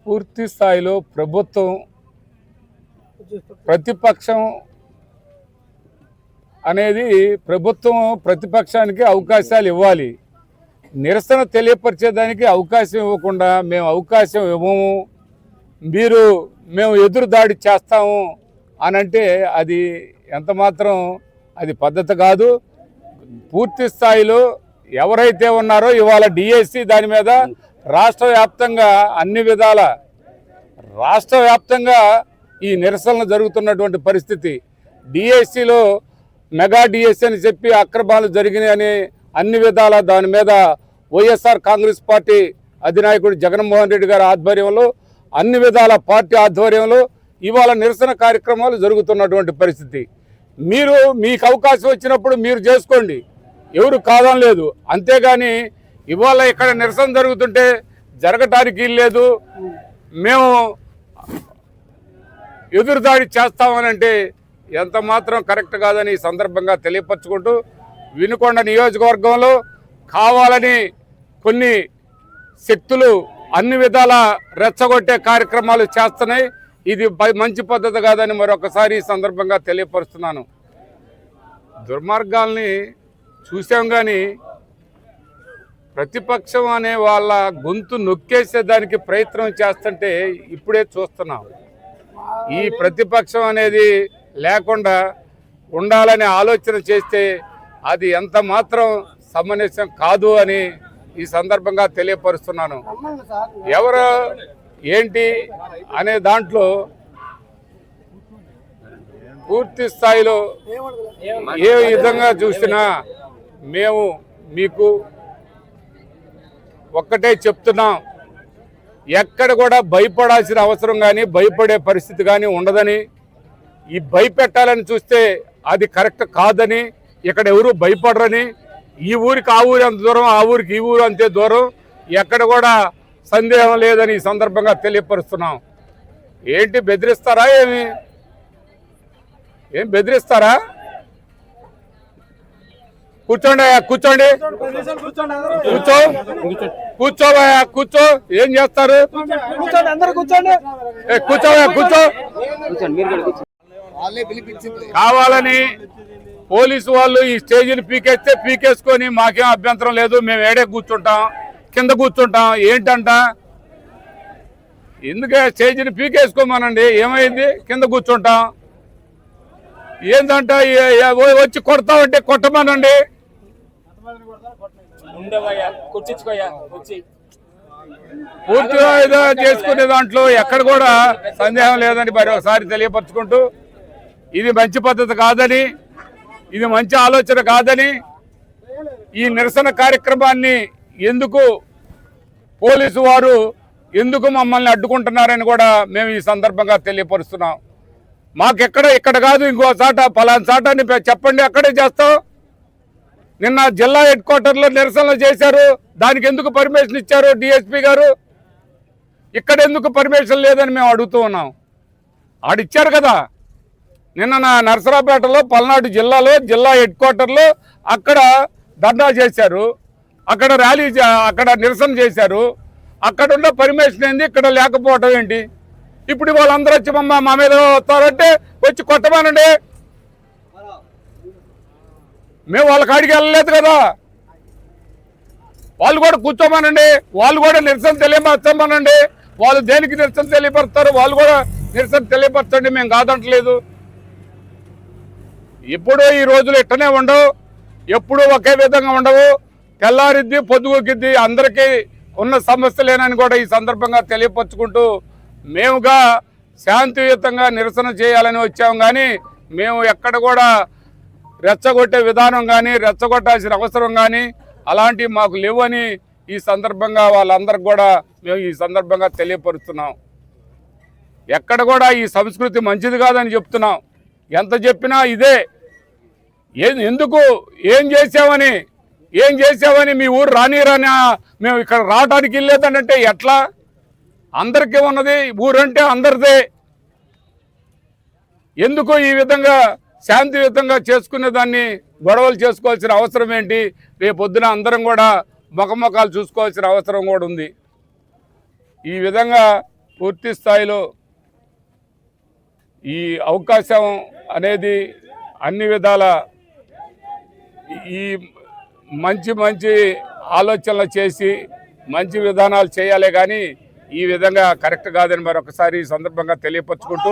పూర్తి స్థాయిలో ప్రభుత్వం ప్రతిపక్షం అనేది ప్రభుత్వం ప్రతిపక్షానికి అవకాశాలు ఇవ్వాలి. నిరసన తెలియపరిచేదానికి అవకాశం ఇవ్వకుండా మేము అవకాశం ఇవ్వము, మేము ఎదురు దాడి చేస్తాము అని అంటే అది ఎంతమాత్రం అది పద్ధతి కాదు. పూర్తి స్థాయిలో ఎవరైతే ఉన్నారో ఇవాళ డిఎస్సి దాని మీద రాష్ట్ర వ్యాప్తంగా అన్ని విధాల రాష్ట్ర వ్యాప్తంగా ఈ నిరసనలు జరుగుతున్నటువంటి పరిస్థితి. డిఎస్సిలో మెగా డిఎస్సి అని చెప్పి అక్రమాలు జరిగినాయని అన్ని విధాల దాని మీద వైఎస్ఆర్ కాంగ్రెస్ పార్టీ అధినాయకుడు జగన్మోహన్ రెడ్డి గారి ఆధ్వర్యంలో అన్ని విధాల పార్టీ ఆధ్వర్యంలో ఇవాళ నిరసన కార్యక్రమాలు జరుగుతున్నటువంటి పరిస్థితి. మీకు అవకాశం వచ్చినప్పుడు మీరు చేసుకోండి, ఎవరు కాదని లేదు. అంతేగాని ఇవాళ ఇక్కడ నిరసన జరుగుతుంటే జరగటానికి లేదు, మేము ఎదురుదాడి చేస్తామని అంటే ఎంత మాత్రం కరెక్ట్ కాదని ఈ సందర్భంగా తెలియపరచుకుంటూ, వినుకొండ నియోజకవర్గంలో కావాలని కొన్ని శక్తులు అన్ని విధాల రెచ్చగొట్టే కార్యక్రమాలు చేస్తున్నాయి. ఇది మంచి పద్ధతి కాదని మరొకసారి ఈ సందర్భంగా తెలియపరుస్తున్నాను. దుర్మార్గాల్ని చూసాం కానీ ప్రతిపక్షం అనే వాళ్ళ గొంతు నొక్కేసేదానికి ప్రయత్నం చేస్తుంటే ఇప్పుడే చూస్తున్నాం. ఈ ప్రతిపక్షం అనేది లేకుండా ఉండాలనే ఆలోచన చేస్తే అది ఎంత మాత్రం సమంజసం కాదు అని ఈ సందర్భంగా తెలియపరుస్తున్నాను. ఎవరు ఏంటి అనే దాంట్లో పూర్తి స్థాయిలో ఏ విధంగా చూసినా మేము మీకు ఒక్కటే చెప్తున్నాం, ఎక్కడ కూడా భయపడాల్సిన అవసరం కానీ భయపడే పరిస్థితి కానీ ఉండదని, ఈ భయపెట్టాలని చూస్తే అది కరెక్ట్ కాదని, ఇక్కడ ఎవరు భయపడరని, ఈ ఊరికి ఆ ఊరు అంత దూరం, ఆ ఊరికి ఈ ఊరు అంతే దూరం, ఎక్కడ కూడా సందేహం లేదని ఈ సందర్భంగా తెలియపరుస్తున్నాం. ఏంటి బెదిరిస్తారా? ఏం బెదిరిస్తారా? కూర్చోండి కూర్చో. ఏం చేస్తారు? కూర్చో. కావాలని పోలీసు వాళ్ళు ఈ స్టేజీని పీకేసుకొని మాకేం అభ్యంతరం లేదు, మేము ఏడే కూర్చుంటాం, కింద కూర్చుంటాం. ఏంటంట ఎందుకే స్టేజీని పీకేసుకోమనండి, ఏమైంది? కింద కూర్చుంటాం. ఏంటంట వచ్చి కొడతామంటే కొట్టమనండి. పూర్తిగా ఏదో చేసుకునే దాంట్లో ఎక్కడ కూడా సందేహం లేదని మరొకసారి తెలియపరచుకుంటూ, ఇది మంచి పద్ధతి కాదని, ఇది మంచి ఆలోచన కాదని, ఈ నిరసన కార్యక్రమాన్ని ఎందుకు పోలీసు వారు ఎందుకు మమ్మల్ని అడ్డుకుంటున్నారని కూడా మేము ఈ సందర్భంగా తెలియపరుస్తున్నాం. ఇక్కడ కాదు, ఇంకో చాట పలానా చాట అని చెప్పండి, అక్కడే చేస్తాం. నిన్న జిల్లా హెడ్ క్వార్టర్లో నిరసనలు చేశారు, దానికి ఎందుకు పర్మిషన్ ఇచ్చారు డిఎస్పీ గారు? ఇక్కడ ఎందుకు పర్మిషన్ లేదని మేము అడుగుతూ ఉన్నాం. ఆడిచ్చారు కదా. నిన్న నరసరావుపేటలో పల్నాడు జిల్లాలో జిల్లా హెడ్ క్వార్టర్లో అక్కడ ధర్నా చేశారు, అక్కడ ర్యాలీ, అక్కడ నిరసన చేశారు. అక్కడ ఉన్న పర్మిషన్ ఏంది, ఇక్కడ లేకపోవటం ఏంటి? ఇప్పుడు వాళ్ళందరూ వచ్చి మా మీద వస్తారంటే వచ్చి కొట్టమనండి. మేము వాళ్ళ కాడికి వెళ్ళలేదు కదా. వాళ్ళు కూడా కూర్చోమనండి, వాళ్ళు కూడా నిరసన తెలియపరచమనండి. వాళ్ళు దేనికి నిరసన తెలియపరుస్తారు, వాళ్ళు కూడా నిరసన తెలియపరచండి, మేము కాదంటలేదు. ఎప్పుడూ ఈ రోజులు ఇట్టనే ఉండవు, ఎప్పుడూ ఒకే విధంగా ఉండవు. తెల్లారిద్ది పొద్దుగొక్కిద్ది, అందరికీ ఉన్న సమస్యలేనని కూడా ఈ సందర్భంగా తెలియపరచుకుంటూ, మేముగా శాంతియుతంగా నిరసన చేయాలని వచ్చాము కానీ మేము ఎక్కడ కూడా రెచ్చగొట్టే విధానం కానీ రెచ్చగొట్టాల్సిన అవసరం కానీ అలాంటివి మాకు లేవని ఈ సందర్భంగా వాళ్ళందరికి కూడా మేము ఈ సందర్భంగా తెలియపరుస్తున్నాం. ఎక్కడ కూడా ఈ సంస్కృతి మంచిది కాదని చెప్తున్నాం. ఎంత చెప్పినా ఇదే. ఎందుకు ఏం చేసావని మీ ఊరు రానిరాని మేము ఇక్కడ రావడానికి వెళ్ళేదంటే ఎట్లా? అందరికీ ఉన్నది ఊరంటే అందరిదే. ఎందుకు ఈ విధంగా శాంతియుతంగా చేసుకునే దాన్ని గొడవలు చేసుకోవాల్సిన అవసరం ఏంటి? రేపొద్దున అందరం కూడా ముఖముఖాలు చూసుకోవాల్సిన అవసరం కూడా ఉంది. ఈ విధంగా పూర్తి స్థాయిలో ఈ అవకాశం అనేది అన్ని విధాల ఈ మంచి ఆలోచనలు చేసి మంచి విధానాలు చేయాలి, కానీ ఈ విధంగా కరెక్ట్ కాదని మరొకసారి ఈ సందర్భంగా తెలియపరుచుకుంటూ